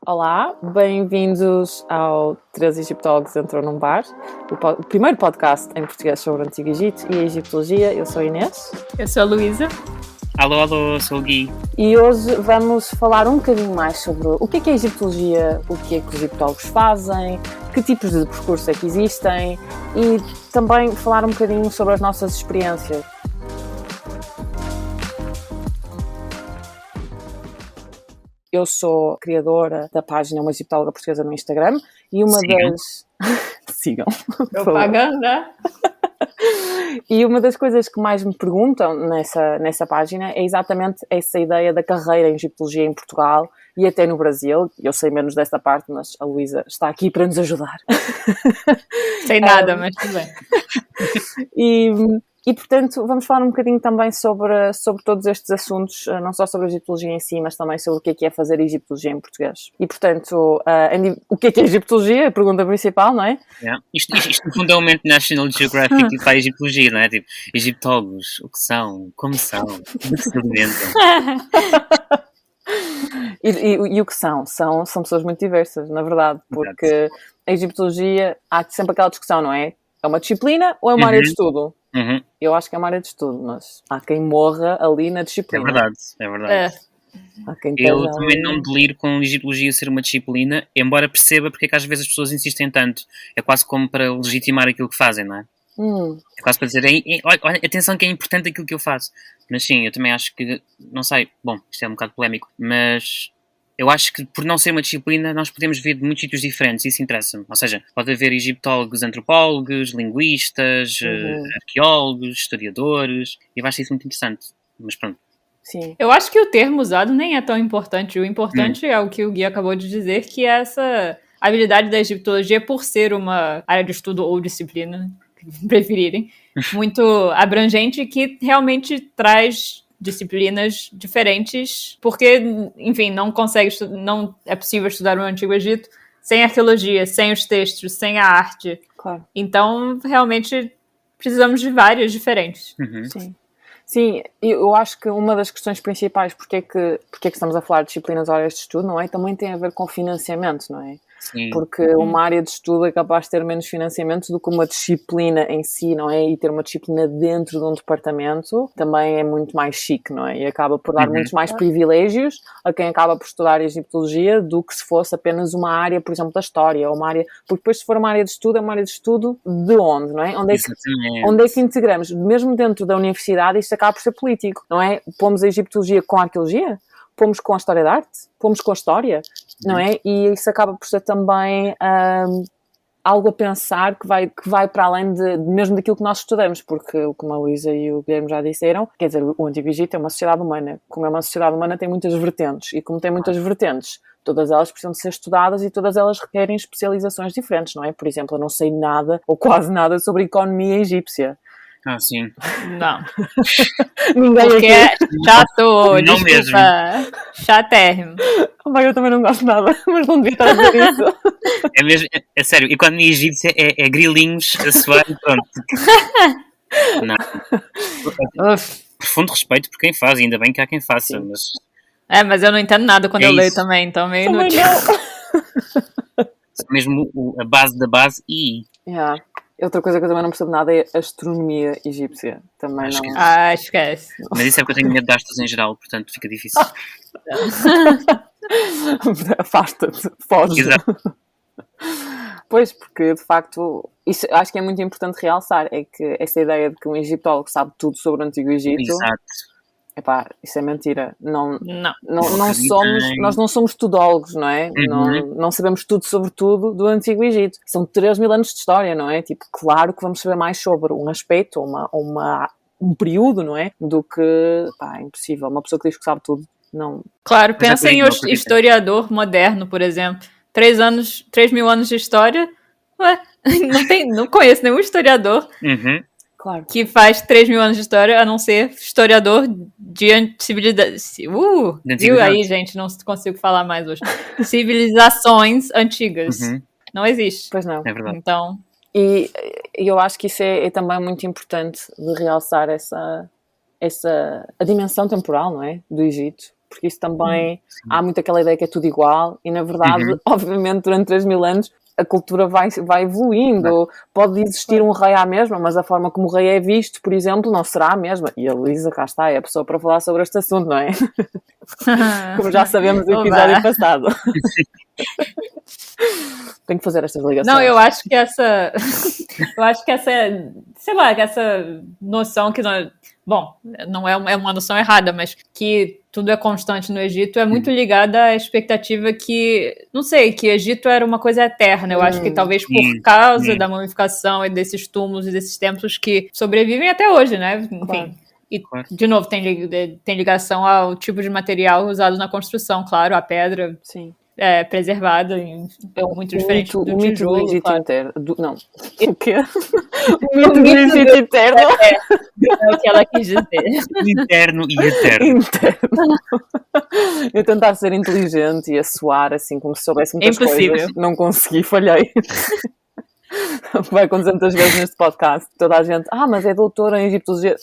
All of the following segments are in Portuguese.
Olá, bem-vindos ao Três Egiptólogos Entram num Bar, o primeiro podcast em português sobre o Antigo Egito e a Egiptologia. Eu sou a Inês. Eu sou a Luísa. Alô, sou o Gui. E hoje vamos falar um bocadinho mais sobre o que é a Egiptologia, o que é que os egiptólogos fazem, que tipos de percurso é que existem e também falar um bocadinho sobre as nossas experiências. Eu sou criadora da página Uma Egiptóloga Portuguesa no Instagram e uma das... Sigam. Propaganda. E uma das coisas que mais me perguntam nessa página é exatamente essa ideia da carreira em Egiptologia em Portugal e até no Brasil. Eu sei menos dessa parte, mas a Luísa está aqui para nos ajudar. Sei nada, mas tudo bem. E, portanto, vamos falar um bocadinho também sobre todos estes assuntos, não só sobre a Egiptologia em si, mas também sobre o que é fazer Egiptologia em português. E, portanto, o que é Egiptologia? A pergunta principal, não é? Yeah. Isto no fundo é um momento National Geographic para a Egiptologia, não é? Tipo, egiptólogos, o que são, como se alimentam. E o que são? São pessoas muito diversas, na verdade, porque a Egiptologia, há sempre aquela discussão, não é? É uma disciplina ou é uma área de estudo? Eu acho que é uma área de estudo, mas há quem morra ali na disciplina. É verdade. Há quem Eu também não deliro com a Egiptologia ser uma disciplina, embora perceba porque é que às vezes as pessoas insistem tanto. É quase como para legitimar aquilo que fazem, não é? É quase para dizer, olha, atenção que é importante aquilo que eu faço. Mas sim, eu também acho que, não sei, bom, isto é um bocado polémico, mas... Eu acho que, por não ser uma disciplina, nós podemos ver de muitos sítios diferentes, isso interessa-me. Ou seja, pode haver egiptólogos, antropólogos, linguistas, arqueólogos, historiadores, e eu acho isso muito interessante. Mas pronto. Sim. Eu acho que o termo usado nem é tão importante. O importante é o que o Gui acabou de dizer, que é essa habilidade da egiptologia por ser uma área de estudo ou disciplina, que preferirem, muito abrangente, que realmente traz disciplinas diferentes, porque, enfim, não é possível estudar o Antigo Egito sem arqueologia, sem os textos, sem a arte. Claro. Então, realmente, precisamos de várias diferentes. Sim, eu acho que uma das questões principais porque é que estamos a falar de disciplinas ou áreas de estudo, não é? Também tem a ver com financiamento, não é? Sim. Porque uma área de estudo é capaz de ter menos financiamento do que uma disciplina em si, não é? E ter uma disciplina dentro de um departamento também é muito mais chique, não é? E acaba por dar muitos mais privilégios a quem acaba por estudar egiptologia do que se fosse apenas uma área, por exemplo, da história, ou uma área... Porque depois, se for uma área de estudo, é uma área de estudo de onde, não é? Onde é que integramos? Mesmo dentro da universidade, isto acaba por ser político, não é? Pomos a egiptologia com a arqueologia? Pomos com a história da arte, pomos com a história, não é? E isso acaba por ser também algo a pensar que vai para além mesmo daquilo que nós estudamos, porque, como a Luísa e o Guilherme já disseram, quer dizer, o Antigo Egito é uma sociedade humana. Como é uma sociedade humana, tem muitas vertentes, e como tem muitas vertentes, todas elas precisam de ser estudadas e todas elas requerem especializações diferentes, não é? Por exemplo, eu não sei nada, ou quase nada, sobre a economia egípcia. Ah, sim. Não. Ninguém porque é chato, não desculpa. Mesmo. Chatérrimo. Eu também não gosto nada, mas não devia estar a dizer isso. É mesmo, é sério, economia egípcia é grilinhos a soar e pronto. Não. Profundo respeito por quem faz, ainda bem que há quem faça, mas... Mas eu não entendo nada quando eu leio também, então meio inútil. Mesmo a base da base e... Outra coisa que eu também não percebo nada é a astronomia egípcia. Também não... esquece. Mas isso é porque eu tenho medo de astros em geral, portanto fica difícil. Afasta-te, foge. Exato. Pois, porque de facto, isso acho que é muito importante realçar, é que essa ideia de que um egiptólogo sabe tudo sobre o Antigo Egito... Exato. Isso é mentira. Nós Nós não somos tudólogos, não é? Não sabemos tudo sobre tudo do Antigo Egito. São 3.000 anos de história, não é? Tipo, claro que vamos saber mais sobre um aspecto ou um período, não é? Do que, é impossível. Uma pessoa que diz que sabe tudo, não... Claro, pensa em historiador moderno, por exemplo. 3.000 anos de história, não conheço nenhum historiador... Claro. Que faz 3.000 anos de história, a não ser historiador de civilizações. Viu aí, gente? Não consigo falar mais hoje. Civilizações antigas. Não existe. Pois não. É verdade. Então... E eu acho que isso é também muito importante de realçar a dimensão temporal, não é? Do Egito. porque isso também, há muito aquela ideia que é tudo igual, e na verdade, obviamente, durante 3.000 anos, a cultura vai evoluindo, pode existir um rei à mesma, mas a forma como o rei é visto, por exemplo, não será a mesma. E a Luísa, cá está, é a pessoa para falar sobre este assunto, não é? Como já sabemos no episódio passado. Tenho que fazer estas ligações. Não, eu acho que essa sei lá, que essa noção que não, bom, não é uma noção errada, mas que tudo é constante no Egito é muito ligada à expectativa que, não sei, que o Egito era uma coisa eterna. Eu acho que talvez por causa da mumificação e desses túmulos e desses templos que sobrevivem até hoje, né? Enfim. Claro. E, de novo, tem ligação ao tipo de material usado na construção, claro, a pedra. Sim. Preservada, muito diferente do tijolo. O mito do Egito claro. interno. Não. O quê? O mito do Egito interno. É o que ela quis dizer. Interno e eterno. Eu tentar ser inteligente e a soar assim como se soubesse muitas coisas. Não consegui, falhei. Vai acontecer muitas vezes neste podcast. Toda a gente, mas é doutora em egiptologia.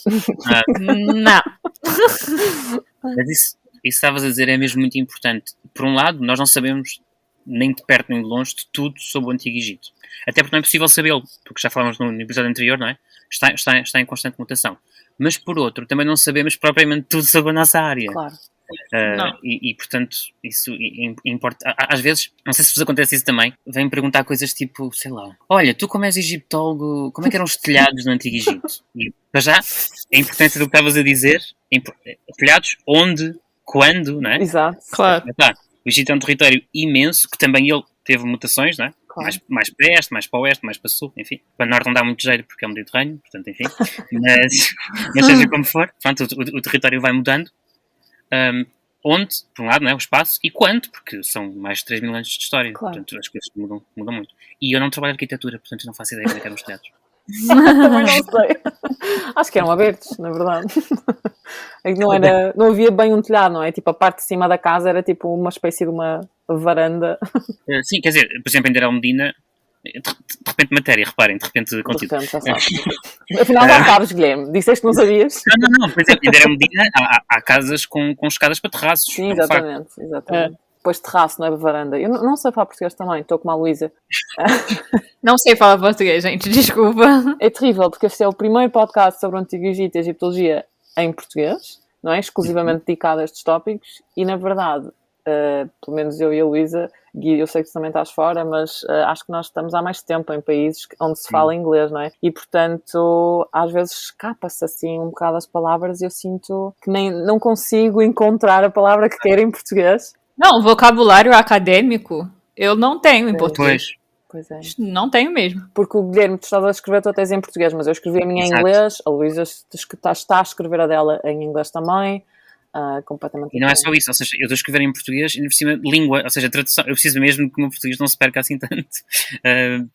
Não. Mas isso estavas a dizer é mesmo muito importante. Por um lado, nós não sabemos nem de perto nem de longe de tudo sobre o Antigo Egito. Até porque não é possível sabê-lo, porque já falamos no episódio anterior, não é? Está em constante mutação. Mas por outro, também não sabemos propriamente tudo sobre a nossa área. Claro. E portanto, isso importa. Às vezes, não sei se vos acontece isso também, vêm perguntar coisas tipo, sei lá, olha, tu como és egiptólogo, como é que eram os telhados no Antigo Egito? E para já, a importância do que estavas a dizer, telhados, onde, quando, não é? Exato. Claro. O Egito é um território imenso, que também ele teve mutações, não é? Claro. Mais para este, mais para o oeste, mais para o sul, enfim. Para o norte não dá muito jeito porque é um Mediterrâneo, portanto, enfim. Mas seja como for, pronto, o território vai mudando. Onde, por um lado, não é, o espaço, e quanto, porque são mais de 3.000 anos de história, claro. Portanto as coisas mudam muito. E eu não trabalho em arquitetura, portanto não faço ideia como é que eram os telhados. Também não sei. Acho que eram abertos, na verdade. Não havia bem um telhado, não é? Tipo, a parte de cima da casa era tipo uma espécie de uma varanda. Sim, quer dizer, por exemplo, em Deir Medina, de repente matéria, reparem, de repente conteúdo. De repente, já sabes. Afinal já sabes, Guilherme. Disseste que não sabias? Não, por exemplo, em Deir Medina há casas com escadas para terraços. Sim, exatamente. Depois terraço, não é varanda. Eu não sei falar português também, estou como a Luísa. Não sei falar português, gente, desculpa. É terrível, porque este é o primeiro podcast sobre o Antigo Egito e a Egiptologia em português, não é? Exclusivamente dedicado a estes tópicos, e na verdade, pelo menos eu e a Luísa, Gui, eu sei que tu também estás fora, mas acho que nós estamos há mais tempo em países onde se fala inglês, não é? E portanto, às vezes escapa-se assim um bocado as palavras e eu sinto que não consigo encontrar a palavra que quero em português. Não, vocabulário acadêmico eu não tenho em português. Pois é. Não tenho mesmo. Porque o Guilherme, tu estás a escrever a tua tese em português, mas eu escrevi a minha em inglês, a Luísa está a escrever a dela em inglês também, completamente. E não é só isso, ou seja, eu estou a escrever em português e, por cima, língua, ou seja, tradução, eu preciso mesmo que o meu português não se perca assim tanto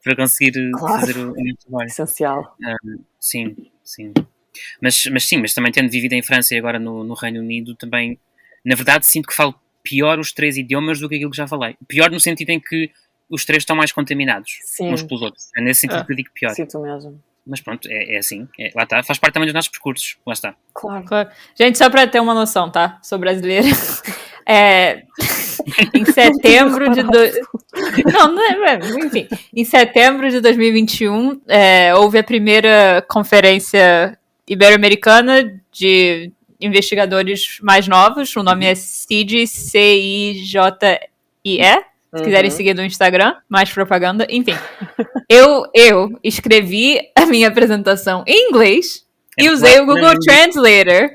para conseguir fazer o meu trabalho. Essencial. Sim. Mas também tendo vivido em França e agora no Reino Unido, também, na verdade, sinto que falo pior os 3 idiomas do que aquilo que já falei. Pior no sentido em que os 3 estão mais contaminados uns pelos outros. É nesse sentido que eu digo pior. Sinto mesmo. Mas pronto, é assim. Lá está. Faz parte também dos nossos percursos. Lá está. Claro. Gente, só para ter uma noção, tá? Sou brasileira. Em setembro de... Enfim. Em setembro de 2021, houve a primeira conferência ibero-americana de investigadores mais novos. O nome é CIJIE, C-I-J-I-E. Se quiserem seguir no Instagram, mais propaganda. Enfim, eu escrevi a minha apresentação em inglês e usei o Google Translator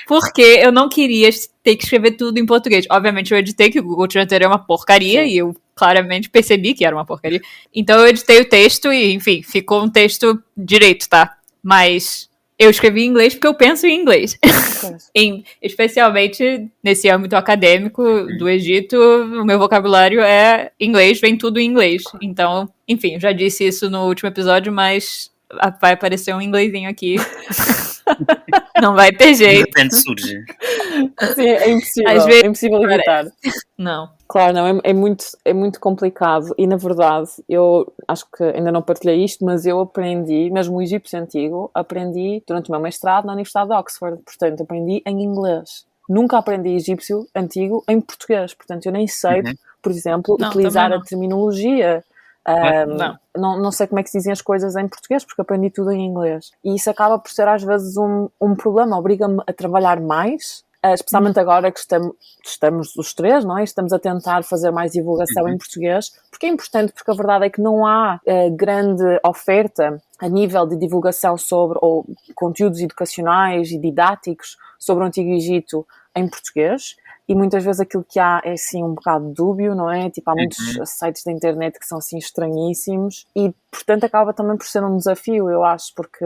porque eu não queria ter que escrever tudo em português. Obviamente eu editei que o Google Translator é uma porcaria. Sim. E eu claramente percebi que era uma porcaria. Então eu editei o texto e, enfim, ficou um texto direito, tá? Mas eu escrevi em inglês porque eu penso em inglês. Especialmente nesse âmbito acadêmico do Egito, o meu vocabulário é inglês, vem tudo em inglês. Então, enfim, já disse isso no último episódio, mas vai aparecer um inglesinho aqui. Não vai ter jeito. De repente surge. Sim, é impossível. Às vezes, é impossível evitar. Não. Claro, não, é muito complicado e, na verdade, eu acho que ainda não partilhei isto, mas eu aprendi, mesmo o egípcio antigo, aprendi durante o meu mestrado na Universidade de Oxford, portanto, aprendi em inglês. nunca aprendi egípcio antigo em português, portanto eu nem sei, por exemplo, utilizar a terminologia. Não sei como é que se dizem as coisas em português, porque aprendi tudo em inglês. E isso acaba por ser às vezes um problema, obriga-me a trabalhar mais, especialmente agora que estamos os três, não é? Estamos a tentar fazer mais divulgação em português, porque é importante, porque a verdade é que não há grande oferta a nível de divulgação sobre ou conteúdos educacionais e didáticos sobre o Antigo Egito em português. E muitas vezes aquilo que há é, assim, um bocado dúbio, não é? Tipo, há muitos sites da internet que são, assim, estranhíssimos. E, portanto, acaba também por ser um desafio, eu acho, porque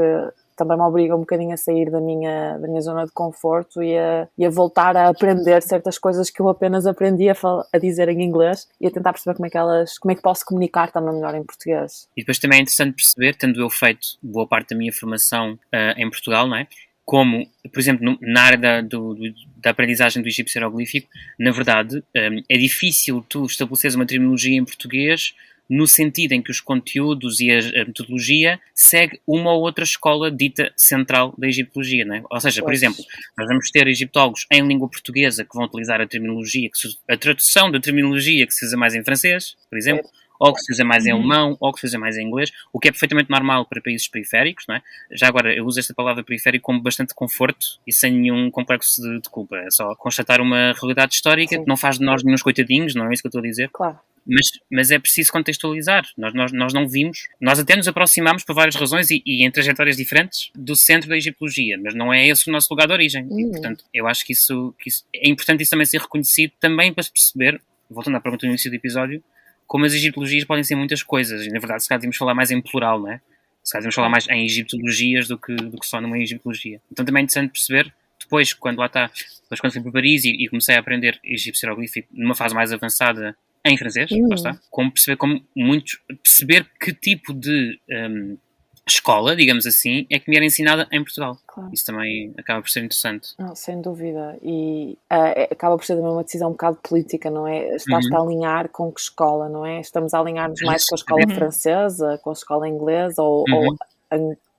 também me obriga um bocadinho a sair da minha zona de conforto e a voltar a aprender certas coisas que eu apenas aprendi a dizer em inglês e a tentar perceber como é que posso comunicar também melhor em português. E depois também é interessante perceber, tendo eu feito boa parte da minha formação em Portugal, não é? Como, por exemplo, na área da aprendizagem do egípcio hieroglífico, na verdade, é difícil tu estabeleceres uma terminologia em português no sentido em que os conteúdos e a metodologia segue uma ou outra escola dita central da egiptologia, não é? Ou seja, por exemplo, nós vamos ter egiptólogos em língua portuguesa que vão utilizar a tradução da terminologia que se usa mais em francês, por exemplo, ou que se usa mais em alemão, ou que se usa mais em inglês, o que é perfeitamente normal para países periféricos, não é? Já agora, eu uso esta palavra periférico com bastante conforto e sem nenhum complexo de culpa. É só constatar uma realidade histórica que não faz de nós nenhum coitadinhos, não é isso que eu estou a dizer? Claro. Mas é preciso contextualizar. Nós não vimos, nós até nos aproximamos por várias razões e em trajetórias diferentes do centro da egiptologia, mas não é esse o nosso lugar de origem. E, portanto, eu acho que isso é importante isso também ser reconhecido, também para se perceber, voltando à pergunta no início do episódio, como as egiptologias podem ser muitas coisas, e na verdade se calhar devemos falar mais em plural, não é? Se calhar devemos falar mais em egiptologias do que só numa egiptologia. Então também é interessante perceber, depois quando fui para Paris e comecei a aprender egípcio hieroglífico numa fase mais avançada em francês, lá está, perceber que tipo de escola, digamos assim, é que me era ensinada em Portugal. Claro. Isso também acaba por ser interessante. Não, sem dúvida. E acaba por ser também uma decisão um bocado política, não é? Estás-te a alinhar com que escola, não é? Estamos a alinhar-nos mais com a escola francesa, com a escola inglesa ou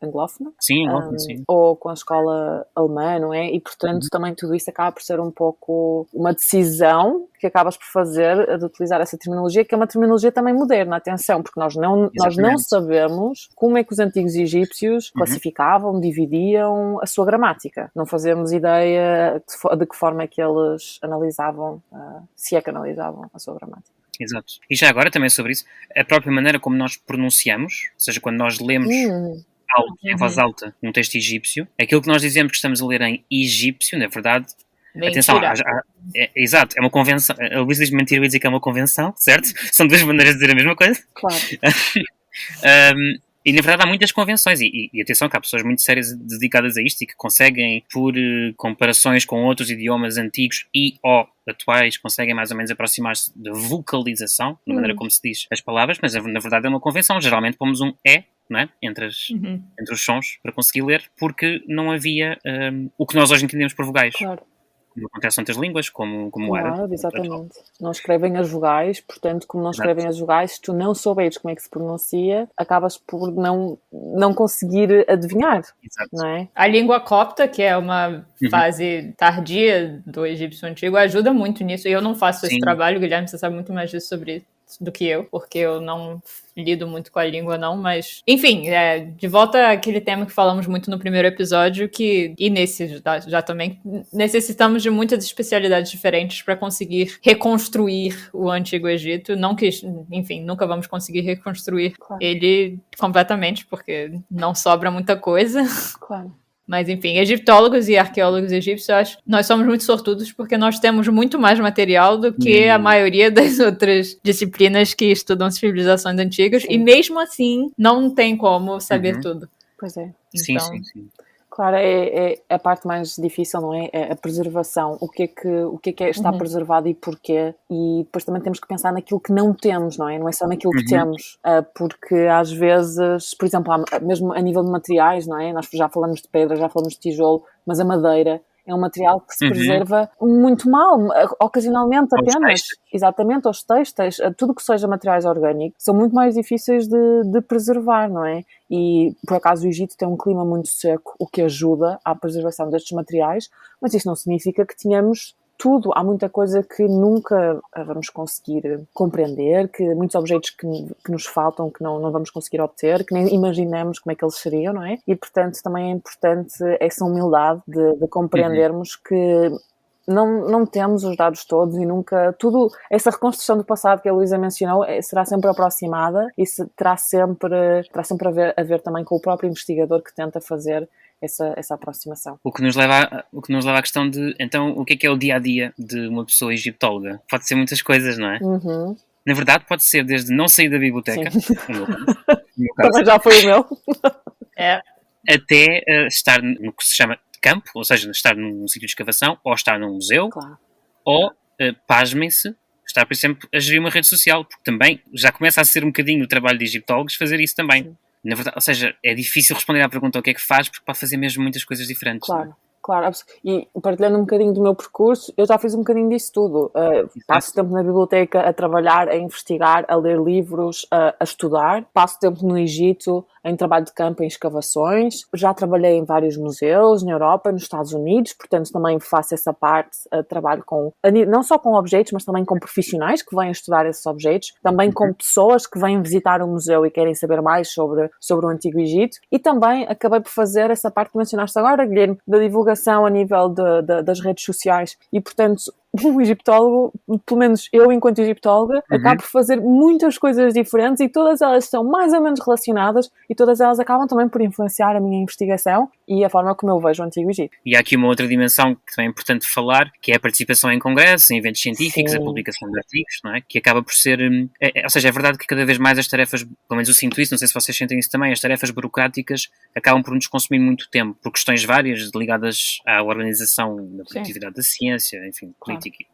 anglófona? Sim, anglófona, sim. Ou com a escola alemã, não é? E, portanto, também tudo isso acaba por ser um pouco uma decisão que acabas por fazer de utilizar essa terminologia, que é uma terminologia também moderna, atenção, porque nós não sabemos como é que os antigos egípcios classificavam, dividiam a sua gramática. Não fazemos ideia de que forma é que eles analisavam, se é que analisavam a sua gramática. Exato. E já agora também sobre isso, a própria maneira como nós pronunciamos, ou seja, quando nós lemos em voz alta num texto egípcio, aquilo que nós dizemos que estamos a ler em egípcio, na verdade, atenção, exato, é uma convenção. A Luísa diz mentira, eu ia dizer que é uma convenção, certo? São duas maneiras de dizer a mesma coisa. Claro. E na verdade há muitas convenções e atenção que há pessoas muito sérias dedicadas a isto e que conseguem, por comparações com outros idiomas antigos e ou atuais, conseguem mais ou menos aproximar-se da vocalização, da maneira como se diz as palavras, mas na verdade é uma convenção. Geralmente pomos um E, não é? entre os sons para conseguir ler, porque não havia o que nós hoje entendemos por vogais. Claro. Como acontece noutras línguas, como o árabe. Exatamente. Não escrevem as vogais, portanto, como não escrevem as vogais, se tu não souberes como é que se pronuncia, acabas por não conseguir adivinhar. Exato. Não é? A língua copta, que é uma fase tardia do egípcio antigo, ajuda muito nisso. E eu não faço esse trabalho, Guilherme, você sabe muito mais disso sobre isso do que eu, porque eu não lido muito com a língua, não, mas... Enfim, de volta àquele tema que falamos muito no primeiro episódio, e nesse já também necessitamos de muitas especialidades diferentes para conseguir reconstruir o Antigo Egito. Não que, enfim, nunca vamos conseguir reconstruir ele completamente, porque não sobra muita coisa. Claro. Mas, enfim, egiptólogos e arqueólogos egípcios, nós somos muito sortudos porque nós temos muito mais material do que a maioria das outras disciplinas que estudam civilizações antigas. E mesmo assim, não tem como saber tudo. Pois é. Então, sim. Claro, é a parte mais difícil, não é? É a preservação. O que é estar preservado e porquê. E depois também temos que pensar naquilo que não temos, não é? Não é só naquilo que temos. Porque às vezes, por exemplo, mesmo a nível de materiais, não é? Nós já falamos de pedra, já falamos de tijolo, mas a madeira é um material que se preserva muito mal, ocasionalmente apenas. Exatamente, aos têxteis, tudo que seja materiais orgânicos, são muito mais difíceis de preservar, não é? E, por acaso, o Egito tem um clima muito seco, o que ajuda à preservação destes materiais, mas isso não significa que tenhamos tudo. Há muita coisa que nunca vamos conseguir compreender, que muitos objetos que nos faltam, que não vamos conseguir obter, que nem imaginamos como é que eles seriam, não é? E, portanto, também é importante essa humildade de compreendermos que não temos os dados todos e nunca... Essa reconstrução do passado que a Luísa mencionou será sempre aproximada e terá sempre a ver também com o próprio investigador que tenta fazer essa aproximação. O que nos leva à questão de, então, o que é o dia-a-dia de uma pessoa egiptóloga? Pode ser muitas coisas, não é? Na verdade, pode ser desde não sair da biblioteca, no meu caso, também já foi o meu, até estar no que se chama campo, ou seja, estar num sítio de escavação, ou estar num museu, ou, pasmem-se, estar, por exemplo, a gerir uma rede social, porque também já começa a ser um bocadinho o trabalho de egiptólogos fazer isso também. Sim. Na verdade, ou seja, é difícil responder à pergunta o que é que faz, porque pode fazer mesmo muitas coisas diferentes. Claro. E partilhando um bocadinho do meu percurso, eu já fiz um bocadinho disso tudo. Passo tempo na biblioteca a trabalhar, a investigar, a ler livros, a estudar. Passo tempo no Egito em trabalho de campo, em escavações. Já trabalhei em vários museus na Europa, nos Estados Unidos, portanto também faço essa parte, trabalho não só com objetos, mas também com profissionais que vêm estudar esses objetos, também com pessoas que vêm visitar o museu e querem saber mais sobre o Antigo Egito. E também acabei por fazer essa parte que mencionaste agora, Guilherme, da divulgação a nível das redes sociais. E, portanto, um egiptólogo, pelo menos eu enquanto egiptóloga, acabo por fazer muitas coisas diferentes e todas elas são mais ou menos relacionadas e todas elas acabam também por influenciar a minha investigação e a forma como eu vejo o Antigo Egito. E há aqui uma outra dimensão que também é importante falar, que é a participação em congressos, em eventos científicos, a publicação de artigos, não é? Que acaba por ser... ou seja, é verdade que cada vez mais as tarefas, pelo menos eu sinto isso, não sei se vocês sentem isso também, as tarefas burocráticas acabam por nos consumir muito tempo, por questões várias ligadas à organização da produtividade da ciência, enfim,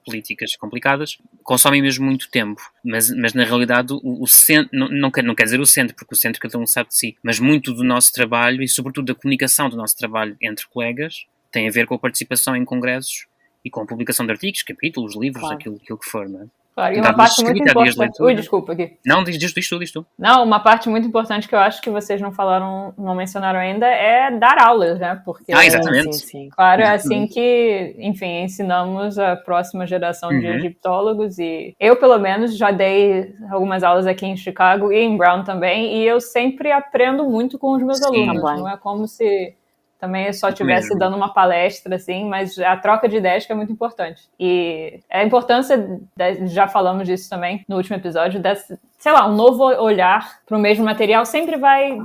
políticas complicadas, consomem mesmo muito tempo, mas na realidade o centro, não quer dizer o centro, porque o centro cada um sabe de si, mas muito do nosso trabalho e sobretudo da comunicação do nosso trabalho entre colegas tem a ver com a participação em congressos e com a publicação de artigos, capítulos, livros, aquilo que for, não é? Claro, e uma parte muito importante... Ui, desculpa aqui. Não, diz tu. Não, uma parte muito importante que eu acho que vocês não mencionaram ainda é dar aulas, né? Porque, exatamente. Sim. Claro, é assim que, enfim, ensinamos a próxima geração de egiptólogos e eu, pelo menos, já dei algumas aulas aqui em Chicago e em Brown também e eu sempre aprendo muito com os meus alunos. Também. Não é como se... Também eu só estivesse dando uma palestra, assim, mas a troca de ideias que é muito importante. E a importância, já falamos disso também no último episódio, um novo olhar para o mesmo material sempre vai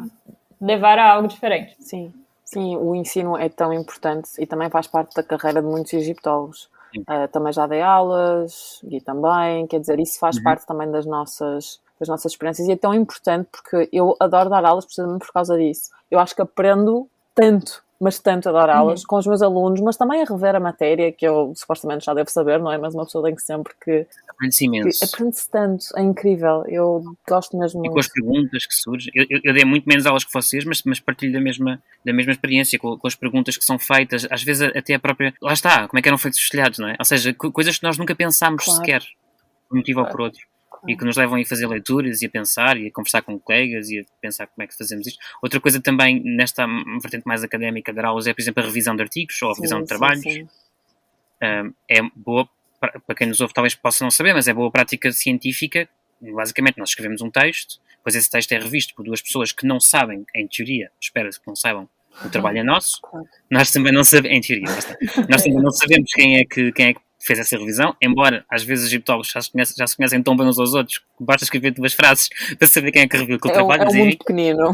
levar a algo diferente. Sim, o ensino é tão importante e também faz parte da carreira de muitos egiptólogos. Também já dei aulas, e também, quer dizer, isso faz parte também das nossas experiências e é tão importante porque eu adoro dar aulas precisamente por causa disso. Eu acho que aprendo tanto a dar aulas com os meus alunos, mas também a rever a matéria, que eu supostamente já devo saber, não é? Mas uma pessoa tem que sempre que... Aprende-se imenso. Aprende-se tanto, é incrível. Eu gosto mesmo muito. E com as perguntas que surgem. Eu dei muito menos aulas que vocês, mas partilho da mesma experiência, com as perguntas que são feitas, às vezes até a própria... Lá está, como é que eram feitos os telhados, não é? Ou seja, coisas que nós nunca pensámos sequer, por um motivo ou por outro. E que nos levam a fazer leituras e a pensar e a conversar com colegas e a pensar como é que fazemos isto. Outra coisa também, nesta vertente mais académica de dar aulas, é, por exemplo, a revisão de artigos ou a revisão de trabalhos. Sim. É boa, para quem nos ouve talvez possa não saber, mas é boa prática científica. Basicamente, nós escrevemos um texto, depois esse texto é revisto por duas pessoas que não sabem, em teoria, espera-se que não saibam, o trabalho é nosso. Nós também não sabemos, em teoria, nós também não sabemos quem é que fez essa revisão, embora às vezes os egiptólogos já se conhecem tão bem uns aos outros, basta escrever 2 frases para saber quem é que reviu aquele trabalho. É muito pequenino.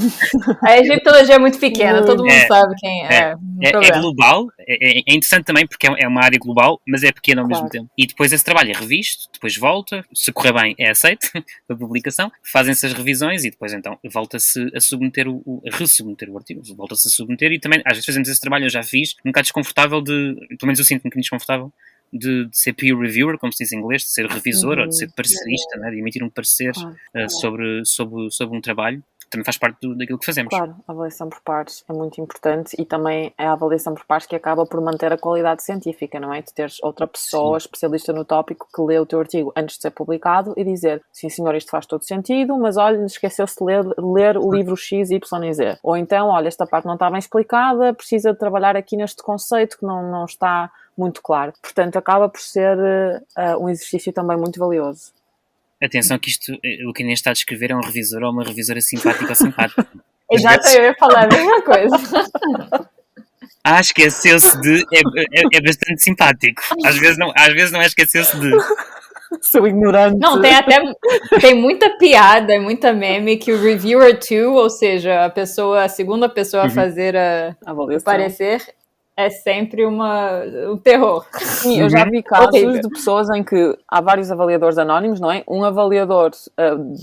A egiptologia é muito pequena, todo mundo sabe quem é. É global, é interessante também porque é uma área global, mas é pequena ao mesmo tempo. E depois esse trabalho é revisto, depois volta, se correr bem é aceito para publicação, fazem-se as revisões e depois então volta-se a submeter ressubmeter o artigo, volta-se a submeter e também às vezes fazemos esse trabalho, eu já fiz, um bocado desconfortável pelo menos eu sinto-me um bocadinho desconfortável de ser peer reviewer, como se diz em inglês, de ser revisor ou de ser parecerista, né? De emitir um parecer sobre um trabalho. também faz parte daquilo que fazemos. Claro, a avaliação por pares é muito importante e também é a avaliação por pares que acaba por manter a qualidade científica, não é? Tu teres outra pessoa, especialista no tópico, que lê o teu artigo antes de ser publicado e dizer, sim senhor, isto faz todo sentido, mas olha, esqueceu-se de ler o livro X, Y e Z. Ou então, olha, esta parte não está bem explicada, precisa de trabalhar aqui neste conceito que não está muito claro. Portanto, acaba por ser um exercício também muito valioso. Atenção que isto, o que a Inês está a descrever é um revisor ou uma revisora simpática ou simpática. Exato, eu ia falar a mesma coisa. Esqueceu-se de... É bastante simpático. Às vezes não é esqueceu-se de... Sou ignorante. Não, tem muita piada, muita meme que o reviewer to, ou seja, a segunda pessoa a fazer o parecer, é sempre um terror. Sim, eu já vi casos de pessoas em que há vários avaliadores anónimos, não é? Um avaliador,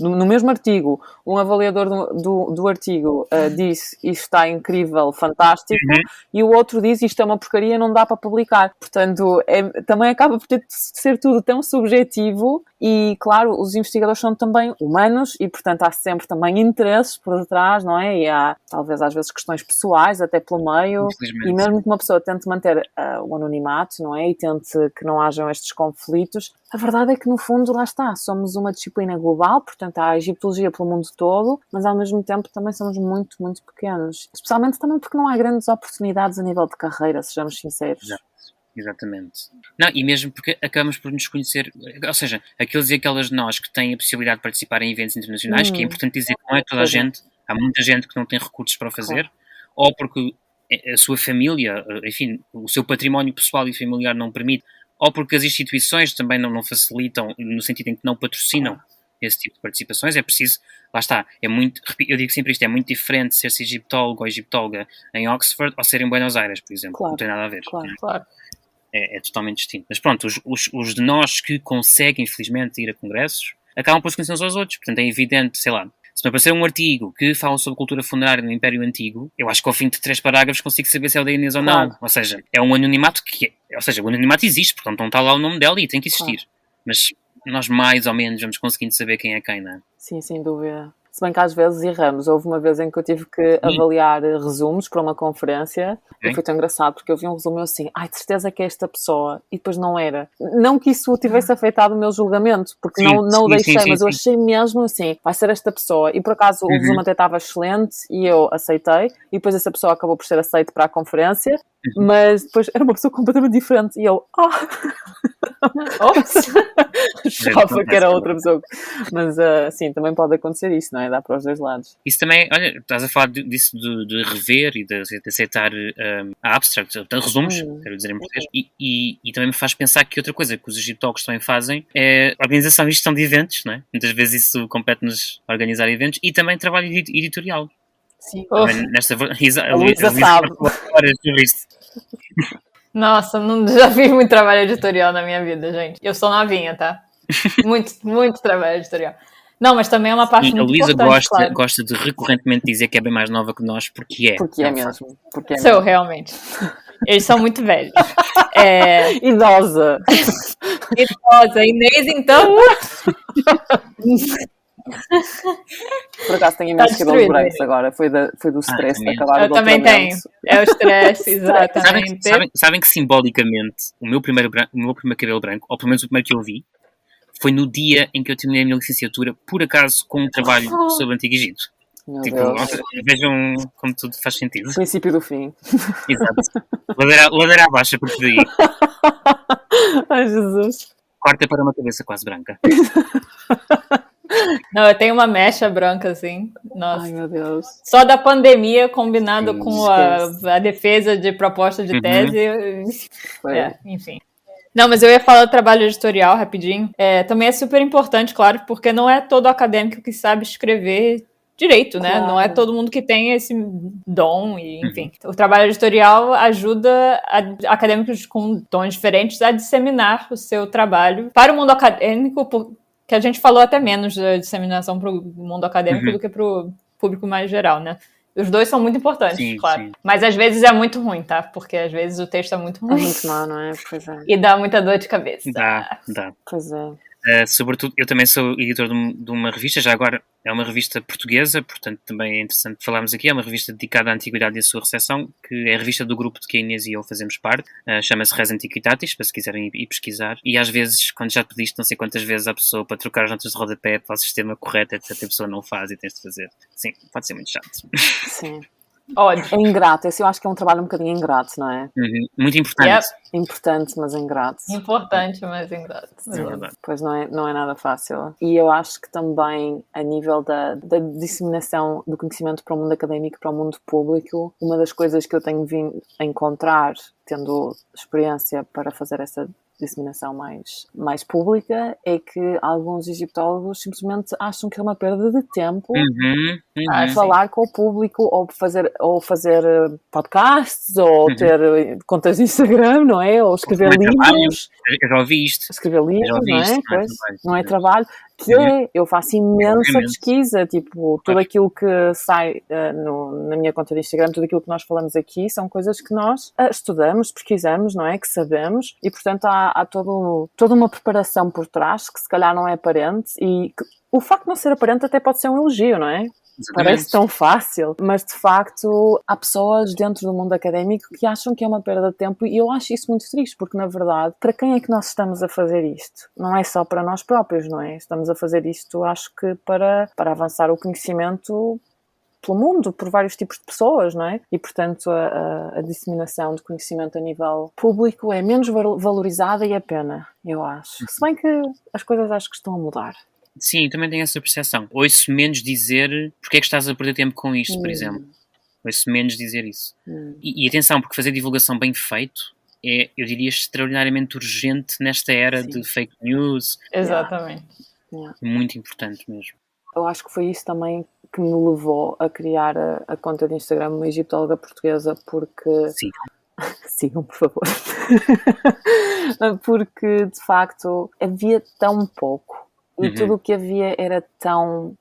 no mesmo artigo, um avaliador do artigo diz isto está incrível, fantástico, e o outro diz isto é uma porcaria, não dá para publicar. Portanto, também acaba por ter de ser tudo tão subjetivo e, claro, os investigadores são também humanos e, portanto, há sempre também interesses por detrás, não é? E há, talvez, às vezes, questões pessoais até pelo meio, e mesmo que uma pessoa tente manter o anonimato, não é? E tente que não hajam estes conflitos, a verdade é que, no fundo, lá está, somos uma disciplina global, portanto, há a egiptologia pelo mundo todo, mas, ao mesmo tempo, também somos muito, muito pequenos. Especialmente também porque não há grandes oportunidades a nível de carreira, sejamos sinceros. Exatamente. Não, e mesmo porque acabamos por nos conhecer, ou seja, aqueles e aquelas de nós que têm a possibilidade de participar em eventos internacionais, que é importante dizer que não é toda a gente, há muita gente que não tem recursos para o fazer, ou porque a sua família, enfim, o seu património pessoal e familiar não permite, ou porque as instituições também não facilitam, no sentido em que não patrocinam esse tipo de participações. É preciso, lá está, eu digo sempre isto, é muito diferente ser-se egiptólogo ou egiptóloga em Oxford ou ser em Buenos Aires, por exemplo, não tem nada a ver. Claro. É totalmente distinto. Mas pronto, os de nós que conseguem, felizmente, ir a congressos, acabam por se conhecer uns aos outros. Portanto, é evidente, sei lá, se me aparecer um artigo que fala sobre cultura funerária no Império Antigo, eu acho que ao fim de 3 parágrafos consigo saber se é o da Inês ou não. Ou seja, é um anonimato ou seja, o anonimato existe, portanto não está lá o nome dela e tem que existir. Mas nós mais ou menos vamos conseguindo saber quem é quem, não é? Sim, sem dúvida. Se bem que às vezes erramos. Houve uma vez em que eu tive que avaliar resumos para uma conferência e foi tão engraçado porque eu vi um resumo assim, de certeza que é esta pessoa, e depois não era. Não que isso tivesse afetado o meu julgamento, porque não o deixei, mas eu achei mesmo assim, vai ser esta pessoa. E por acaso o resumo até estava excelente e eu aceitei, e depois essa pessoa acabou por ser aceita para a conferência, mas depois era uma pessoa completamente diferente e eu, achava que era outra pessoa. Mas sim, também pode acontecer isso, não é? Dá para os dois lados. Isso também, olha, estás a falar disso de rever e de aceitar a abstract, portanto, resumos, quero dizer em português, e também me faz pensar que outra coisa que os egiptólogos também fazem é organização e gestão de eventos, não é? Muitas vezes isso compete-nos organizar eventos e também trabalho editorial. Sim. A Luísa sabe. Nossa, já fiz muito trabalho editorial na minha vida, gente. Eu sou novinha, tá? Muito, muito trabalho editorial. Não, mas também é uma parte muito importante. A Luísa gosta de recorrentemente dizer que é bem mais nova que nós, porque é. Porque é mesmo. Sou, realmente. Eles são muito velhos. Idosa. Inês, então... Por acaso tenho imensos cabelos brancos agora. Foi do stress de acabar o doutoramento. Eu também tenho. É o stress, exatamente. Sabem que simbolicamente o meu primeiro cabelo branco, ou pelo menos o primeiro que eu vi, foi no dia em que eu terminei a minha licenciatura, por acaso, com um trabalho sobre o Antigo Egito. Vejam como tudo faz sentido. O princípio do fim. Exato. Ladeira abaixo, a partir daí. Ai, Jesus. Corta para uma cabeça quase branca. Não, eu tenho uma mecha branca, assim. Nossa. Ai, meu Deus. Só da pandemia, combinado com a defesa de proposta de tese. Enfim. Não, mas eu ia falar do trabalho editorial, rapidinho. Também é super importante, claro, porque não é todo acadêmico que sabe escrever direito, né? Claro. Não é todo mundo que tem esse dom, e, enfim. O trabalho editorial ajuda acadêmicos com dons diferentes a disseminar o seu trabalho para o mundo acadêmico, que a gente falou até menos da disseminação para o mundo acadêmico do que para o público mais geral, né? Os dois são muito importantes, claro. Sim. Mas às vezes é muito ruim, tá? Porque às vezes o texto é muito ruim. É muito mal, não é? Pois é. E dá muita dor de cabeça. Dá. Pois é. Sobretudo, eu também sou editor de uma revista, já agora é uma revista portuguesa, portanto também é interessante falarmos aqui, é uma revista dedicada à antiguidade e à sua recepção, que é a revista do grupo de que a Inês e eu fazemos parte, chama-se Res Antiquitatis, para se quiserem ir pesquisar, e às vezes, quando já pediste não sei quantas vezes à pessoa para trocar as notas de rodapé para o sistema correto, etc, a pessoa não faz e tens de fazer. Sim, pode ser muito chato. Sim. Ódio. É ingrato, esse eu acho que é um trabalho um bocadinho ingrato, não é? Muito importante. Yep. Importante, mas ingrato. Importante, mas ingrato. É verdade. Pois não é nada fácil. E eu acho que também, a nível da disseminação do conhecimento para o mundo académico, para o mundo público, uma das coisas que eu tenho vindo a encontrar, tendo experiência para fazer essa disseminação mais pública, é que alguns egiptólogos simplesmente acham que é uma perda de tempo a falar com o público, ou fazer podcasts, ou ter contas de Instagram, não é? Ou escrever livros. Eu já ouvi isto. Escrever livros, não é? Pois, não é trabalho. Eu faço imensa pesquisa, tipo, tudo aquilo que sai na minha conta de Instagram, tudo aquilo que nós falamos aqui, são coisas que nós estudamos, pesquisamos, não é? Que sabemos, e portanto há toda uma preparação por trás, que se calhar não é aparente, e o facto de não ser aparente até pode ser um elogio, não é? Exatamente. Parece tão fácil, mas de facto há pessoas dentro do mundo académico que acham que é uma perda de tempo, e eu acho isso muito triste, porque na verdade, para quem é que nós estamos a fazer isto? Não é só para nós próprios, não é? Estamos a fazer isto, acho que para avançar o conhecimento pelo mundo, por vários tipos de pessoas, não é? E portanto a disseminação de conhecimento a nível público é menos valorizada, e é pena, eu acho. Se bem que as coisas acho que estão a mudar. Sim, também tenho essa percepção. Ouço menos dizer porque é que estás a perder tempo com isto, por exemplo. Ouço menos dizer isso. E atenção, porque fazer divulgação bem feito é, eu diria, extraordinariamente urgente nesta era de fake news. Exatamente. Muito importante mesmo. Eu acho que foi isso também que me levou a criar a conta de Instagram, uma egiptóloga portuguesa, porque... Sigam, por favor. Porque, de facto, havia tão pouco. E tudo o que havia era tão...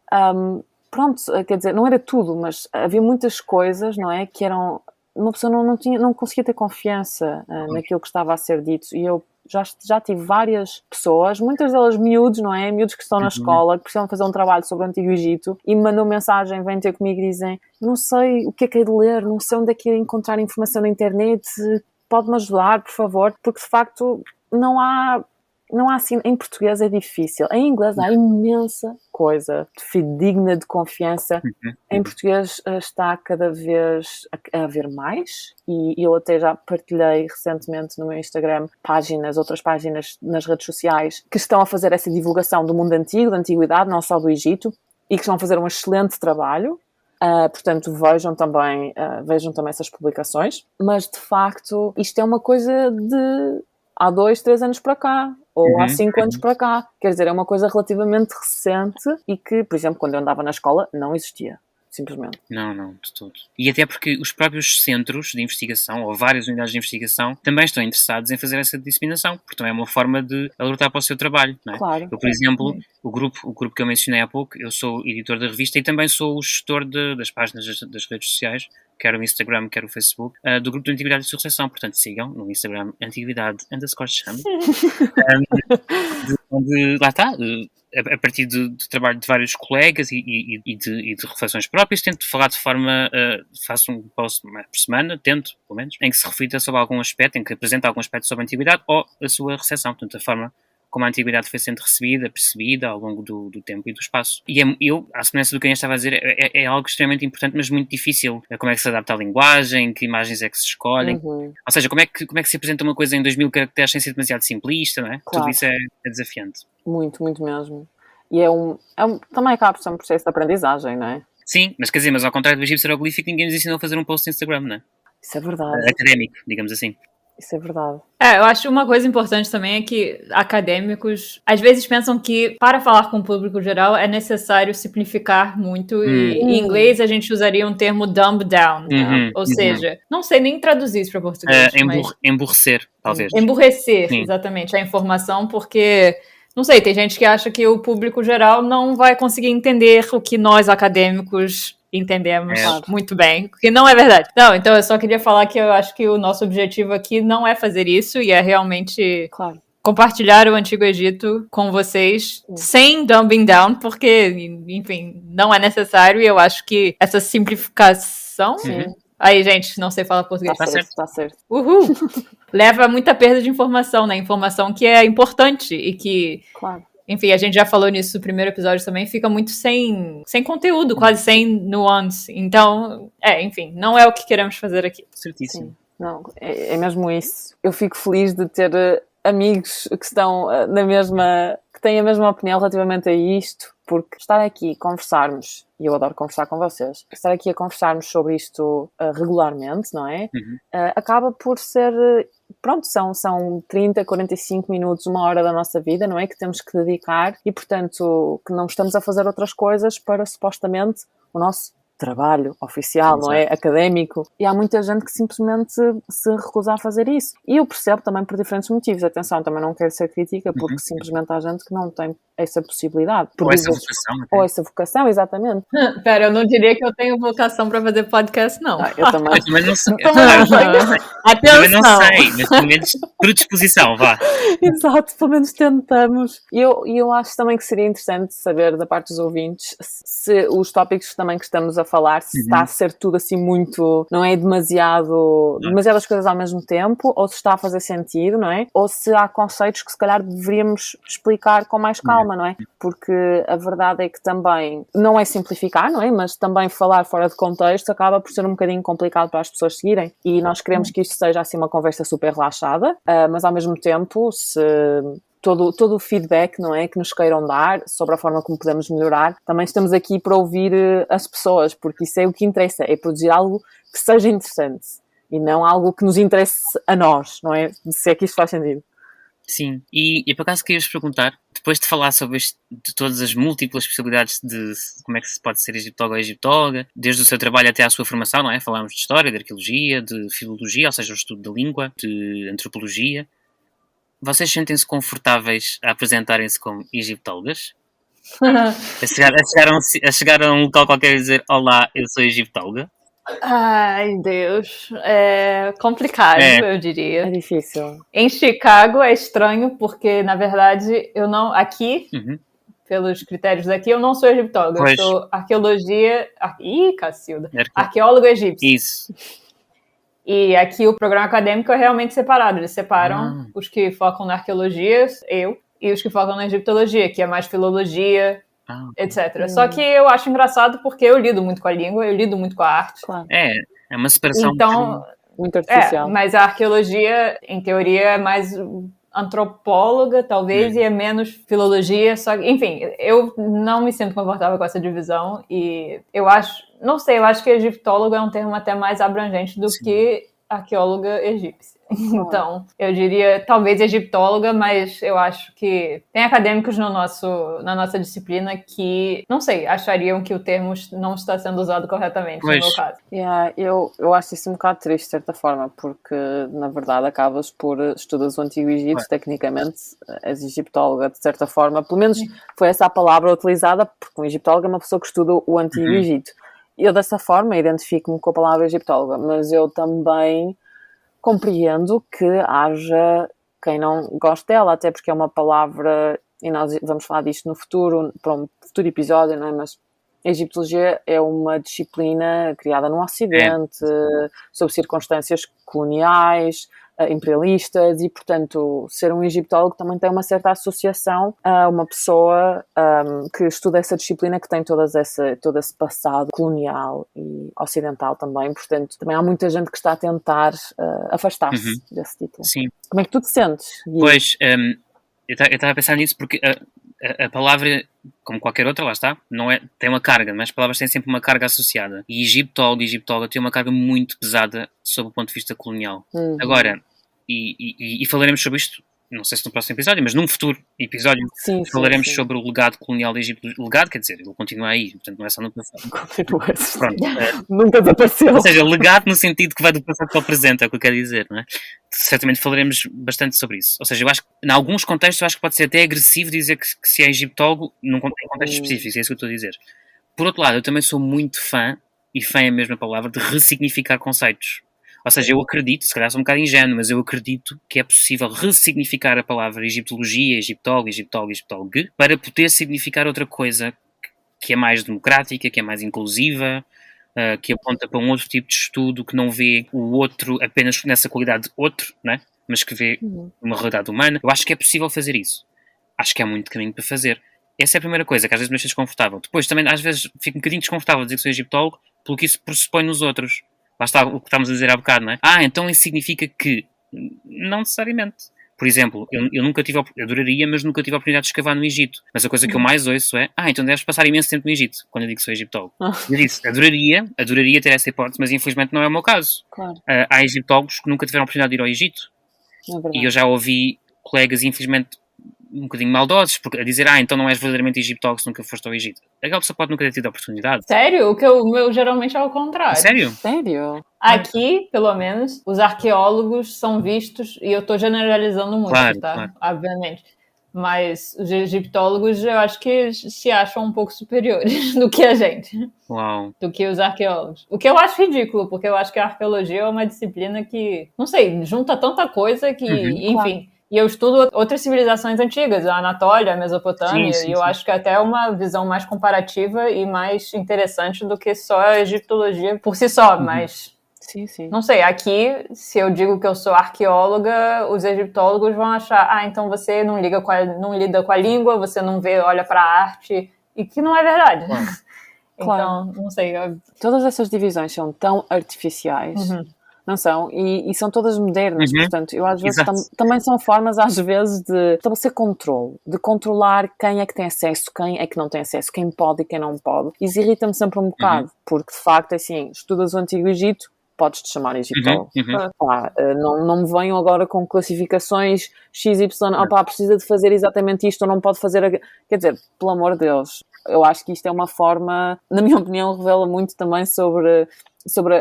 pronto, quer dizer, não era tudo, mas havia muitas coisas, não é? Que eram... Uma pessoa não conseguia ter confiança naquilo que estava a ser dito. E eu já tive várias pessoas, muitas delas miúdos, não é? Miúdos que estão na escola, que precisam fazer um trabalho sobre o Antigo Egito, e me mandam mensagem, vêm ter comigo e dizem: não sei o que é de ler, não sei onde é que é encontrar informação na internet, pode-me ajudar, por favor? Porque, de facto, não há assim, em português é difícil, em inglês há imensa coisa fidedigna, de confiança. Em português está cada vez a haver mais, e eu até já partilhei recentemente no meu Instagram outras páginas nas redes sociais, que estão a fazer essa divulgação do mundo antigo, da antiguidade, não só do Egito, e que estão a fazer um excelente trabalho. Portanto, vejam também essas publicações, mas de facto isto é uma coisa de há 2, 3 anos para cá, ou há 5 anos para cá. Quer dizer, é uma coisa relativamente recente e que, por exemplo, quando eu andava na escola, não existia. Simplesmente. Não, de todo. E até porque os próprios centros de investigação, ou várias unidades de investigação, também estão interessados em fazer essa disseminação, porque também é uma forma de alertar para o seu trabalho, não é? Claro. Eu, por exemplo, o grupo que eu mencionei há pouco, eu sou editor da revista e também sou o gestor das páginas das redes sociais, quer o Instagram, quer o Facebook, do grupo de Antiguidade e Sucessão. Portanto, sigam no Instagram Antiguidade_Chame. Onde lá está, a partir do trabalho de vários colegas e de reflexões próprias, tento falar de forma, faço um post por semana, tento, pelo menos, em que se reflita sobre algum aspecto, em que apresenta algum aspecto sobre a antiguidade ou a sua recepção, portanto, a forma como a antiguidade foi sendo recebida, percebida ao longo do tempo e do espaço. E à semelhança do que eu estava a dizer, é algo extremamente importante, mas muito difícil. Como é que se adapta à linguagem, que imagens é que se escolhem. Ou seja, como é que se apresenta uma coisa em 2000 caracteres sem ser demasiado simplista, não é? Claro. Tudo isso é desafiante. Muito, muito mesmo. E também acaba por ser um processo de aprendizagem, não é? Sim, mas quer dizer, ao contrário do egípcio jeroglífico, ninguém nos ensinou a fazer um post no Instagram, não é? Isso é verdade. Académico, digamos assim. Isso é verdade. Eu acho uma coisa importante também é que acadêmicos às vezes pensam que para falar com o público geral é necessário simplificar muito e em inglês a gente usaria um termo dumb down, ou seja, não sei nem traduzir isso para português. Emburrecer, talvez. Emburrecer, exatamente, a informação, porque... Não sei, tem gente que acha que o público geral não vai conseguir entender o que nós acadêmicos entendemos muito bem, o que não é verdade. Não, então eu só queria falar que eu acho que o nosso objetivo aqui não é fazer isso e é realmente compartilhar o Antigo Egito com vocês sem dumbing down, porque, enfim, não é necessário e eu acho que essa simplificação... Sim. Aí, gente, não sei falar português. Tá certo. Uhul! Leva a muita perda de informação, né? Informação que é importante e que... Claro. Enfim, a gente já falou nisso no primeiro episódio também, fica muito sem conteúdo, quase sem nuance. Então, enfim, não é o que queremos fazer aqui. Certíssimo. Sim. Não, é mesmo isso. Eu fico feliz de ter amigos que estão na mesma... que têm a mesma opinião relativamente a isto, porque estar aqui, conversarmos, e eu adoro conversar com vocês, estar aqui a conversarmos sobre isto regularmente, não é? Acaba por ser... Pronto, são 30, 45 minutos, uma hora da nossa vida, não é? Que temos que dedicar e, portanto, que não estamos a fazer outras coisas para, supostamente, o nosso trabalho oficial, não é? Académico. E há muita gente que simplesmente se recusa a fazer isso. E eu percebo também por diferentes motivos. Atenção, também não quero ser crítica, porque simplesmente há gente que não tem essa possibilidade. Ou essa vocação. Ou essa vocação, exatamente. Pera, eu não diria que eu tenho vocação para fazer podcast, não. Eu também. Eu também não sei. Atenção. Eu não sei, mas pelo menos predisposição, vá. Exato, pelo menos tentamos. E eu acho também que seria interessante saber da parte dos ouvintes se os tópicos também que estamos a falar, se está a ser tudo assim muito, não é demasiadas coisas ao mesmo tempo, ou se está a fazer sentido, não é? Ou se há conceitos que se calhar deveríamos explicar com mais calma, não é? Porque a verdade é que também, não é simplificar, não é? Mas também falar fora de contexto acaba por ser um bocadinho complicado para as pessoas seguirem. E nós queremos que isto seja assim uma conversa super relaxada, mas ao mesmo tempo, se... Todo o feedback, não é, que nos queiram dar sobre a forma como podemos melhorar, também estamos aqui para ouvir as pessoas, porque isso é o que interessa, é produzir algo que seja interessante e não algo que nos interesse a nós, não é? Se é que isto faz sentido. Sim, e por acaso queria-vos perguntar, depois de falar sobre de todas as múltiplas possibilidades de como é que se pode ser egiptólogo ou egiptóloga, desde o seu trabalho até à sua formação, não é? Falámos de história, de arqueologia, de filologia, ou seja, o estudo da língua, de antropologia. Vocês sentem-se confortáveis a apresentarem-se como egiptólogas? a chegar a um local qualquer e dizer: olá, eu sou egiptóloga? Ai, Deus. É complicado, eu diria. É difícil. Em Chicago é estranho, porque, na verdade, eu não... Aqui, pelos critérios daqui, eu não sou egiptóloga. Pois. Eu sou arqueologia... Ih, Cacilda. Arqueólogo egípcio. Isso. E aqui o programa acadêmico é realmente separado. Eles separam os que focam na arqueologia, e os que focam na egiptologia, que é mais filologia, etc. Só que eu acho engraçado porque eu lido muito com a língua, eu lido muito com a arte. Claro. É uma separação muito artificial. Mas a arqueologia, em teoria, é mais antropóloga, talvez, e é menos filologia. Enfim, eu não me sinto confortável com essa divisão e eu acho que egiptólogo é um termo até mais abrangente do que arqueóloga egípcia. Então, eu diria talvez egiptóloga, mas eu acho que tem acadêmicos na nossa disciplina que, não sei, achariam que o termo não está sendo usado corretamente, no meu caso. Eu acho isso um bocado triste, de certa forma, porque, na verdade, acabas por estudas o Antigo Egito, tecnicamente, és egiptóloga, de certa forma, pelo menos foi essa a palavra utilizada, porque um egiptólogo é uma pessoa que estuda o Antigo Egito. Eu, dessa forma, identifico-me com a palavra egiptóloga, mas eu também compreendo que haja quem não goste dela, até porque é uma palavra, e nós vamos falar disto no futuro, para um futuro episódio, não é? Mas a egiptologia é uma disciplina criada no Ocidente, sob circunstâncias coloniais, imperialistas, e, portanto, ser um egiptólogo também tem uma certa associação a uma pessoa que estuda essa disciplina, que tem todo esse passado colonial e ocidental também. Portanto, também há muita gente que está a tentar afastar-se desse título. Sim. Como é que tu te sentes, Gui? Pois, eu estava a pensar nisso porque a palavra, como qualquer outra, lá está, tem uma carga, mas as palavras têm sempre uma carga associada. E egiptólogo e egiptóloga têm uma carga muito pesada sob o ponto de vista colonial. Agora, e falaremos sobre isto, não sei se no próximo episódio, mas num futuro episódio falaremos sobre o legado colonial do Egito. Legado, quer dizer, ele continua aí, portanto não é só no passado. Pronto, nunca desapareceu. Ou seja, legado no sentido que vai do passado para o presente, é o que eu quero dizer, não é? Certamente falaremos bastante sobre isso. Ou seja, eu acho que, em alguns contextos, eu acho que pode ser até agressivo dizer que se é egiptólogo num contexto específico, é isso que eu estou a dizer. Por outro lado, eu também sou muito fã, e fã é a mesma palavra, de ressignificar conceitos. Ou seja, eu acredito, se calhar sou um bocado ingênuo, mas eu acredito que é possível ressignificar a palavra egiptologia, egiptólogo, egiptólogo, para poder significar outra coisa que é mais democrática, que é mais inclusiva, que aponta para um outro tipo de estudo, que não vê o outro apenas nessa qualidade de outro, né? Mas que vê uma realidade humana. Eu acho que é possível fazer isso. Acho que há muito caminho para fazer. Essa é a primeira coisa, que às vezes me deixa desconfortável. Depois também, às vezes, fico um bocadinho desconfortável dizer que sou egiptólogo, pelo que isso pressupõe nos outros. Lá está o que estávamos a dizer há bocado, não é? Então isso significa que... Não necessariamente. Por exemplo, eu nunca tive... Eu adoraria, mas nunca tive a oportunidade de escavar no Egito. Mas a coisa que eu mais ouço é... então deves passar imenso tempo no Egito, quando eu digo que sou egiptólogo. Eu disse, adoraria ter essa hipótese, mas infelizmente não é o meu caso. Claro. Há egiptólogos que nunca tiveram a oportunidade de ir ao Egito. É E eu já ouvi colegas, infelizmente, um bocadinho maldosos, porque a dizer, então não és verdadeiramente egiptólogo se nunca foste ao Egito. Aquela pessoa pode nunca ter tido a oportunidade. Sério? O meu geralmente é o contrário. Sério? Sério? Aqui, pelo menos, os arqueólogos são vistos, e eu estou generalizando muito, Claro, tá? claro. Obviamente. Mas os egiptólogos, eu acho que se acham um pouco superiores do que a gente. Uau. Do que os arqueólogos. O que eu acho ridículo, porque eu acho que a arqueologia é uma disciplina que, não sei, junta tanta coisa que, enfim... Claro. E eu estudo outras civilizações antigas, a Anatólia, a Mesopotâmia, e eu acho que até é uma visão mais comparativa e mais interessante do que só a egiptologia por si só, mas... Sim. Não sei, aqui, se eu digo que eu sou arqueóloga, os egiptólogos vão achar, então você não lida com a língua, você não olha para a arte, e que não é verdade. Então, não sei. Todas essas divisões são tão artificiais, não são? E são todas modernas, portanto, eu às vezes também são formas, às vezes, de estabelecer controle, de controlar quem é que tem acesso, quem é que não tem acesso, quem pode e quem não pode. Isso irrita-me sempre um bocado, porque, de facto, assim, estudas o Antigo Egito, podes-te chamar egiptólogo. Não me venham agora com classificações XY, precisa de fazer exatamente isto ou não pode fazer... Quer dizer, pelo amor de Deus, eu acho que isto é uma forma, na minha opinião, revela muito também sobre